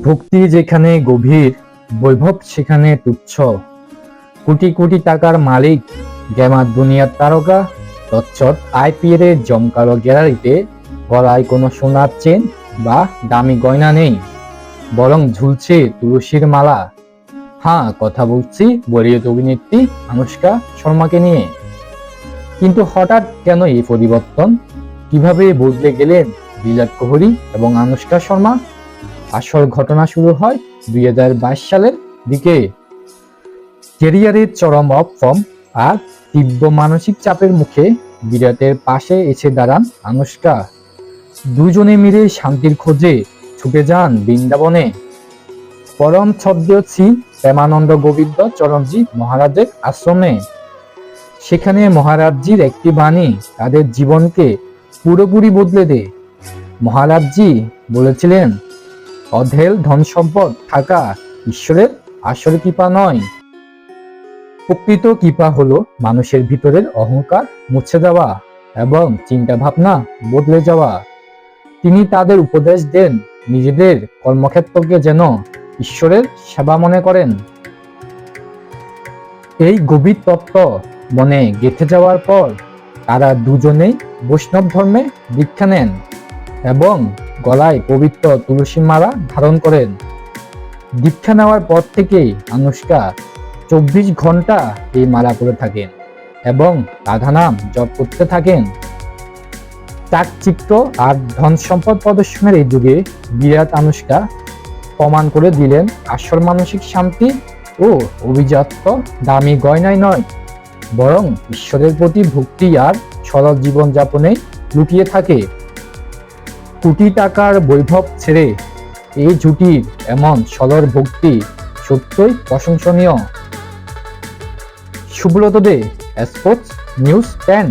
ভক্তি যেখানে গভীর, বৈভব সেখানে তুচ্ছ। কোটি কোটি টাকার মালিক, গেমার দুনিয়ার তারকা, তৎসৎ আইপিএল এর জমকালো গ্যালারিতে গলায় কোনো সোনার চেন বা দামি গয়না নেই, বরং ঝুলছে তুলসীর মালা। হ্যাঁ, কথা বলছি বলিউড অভিনেত্রী আনুশকা শর্মাকে নিয়ে। কিন্তু হঠাৎ কেন এই পরিবর্তন? কিভাবে বদলে গেলেন বিরাট কোহলি এবং আনুশকা শর্মা? আসল ঘটনা শুরু হয় 2022 সালের দিকে। ক্যারিয়ারের চরম অফ ফর্ম আর তীব্র মানসিক চাপের মুখে বিরাটের পাশে এসে দাঁড়ান আনুশকা। দুজনে মিলে শান্তির খোঁজে ছুটে যান বৃন্দাবনে, পরম ছদ্মশ্রী প্রেমানন্দ গোবিন্দ চরণজি মহারাজের আশ্রমে। সেখানে মহারাজজির একটি বাণী তাদের জীবনকে পুরোপুরি বদলে দেয়। মহারাজজি বলেছিলেন, অঢেল ধন সম্পদ থাকা ঈশ্বরের আসল কৃপা নয়। প্রকৃত কৃপা হলো মানুষের ভিতরের অহংকার মুছে দেওয়া এবং চিন্তা ভাবনা বদলে যাওয়া। তিনি তাদের উপদেশ দেন, নিজেদের কর্মক্ষেত্রকে যেন ঈশ্বরের সেবা মনে করেন। এই গভীর তত্ত্ব মনে গেঁথে যাওয়ার পর তারা দুজনেই বৈষ্ণব ধর্মে দীক্ষা নেন এবং গলায় পবিত্র তুলসী মালা ধারণ করেন। দীক্ষা নেওয়ার পর থেকেই আনুশকা 24 ঘন্টা এই মালা পরে থাকেন এবং রাধা নাম জপ করতে থাকেন। চাকচিক্য আর ধন সম্পদ প্রদর্শনের এই যুগে বিরাট আনুশকা প্রমাণ করে দিলেন, আসল মানসিক শান্তি ও অভিজাত্য দামি গয়নায় নয়, বরং ঈশ্বরের প্রতি ভক্তি আর সরল জীবনযাপনে লুকিয়ে থাকে। কোটি টাকার বৈভব ছেড়ে এই জুটির এমন সরল ভক্তি সত্যই প্রশংসনীয়। সুব্রত দে, স্পোর্টস নিউজ 10।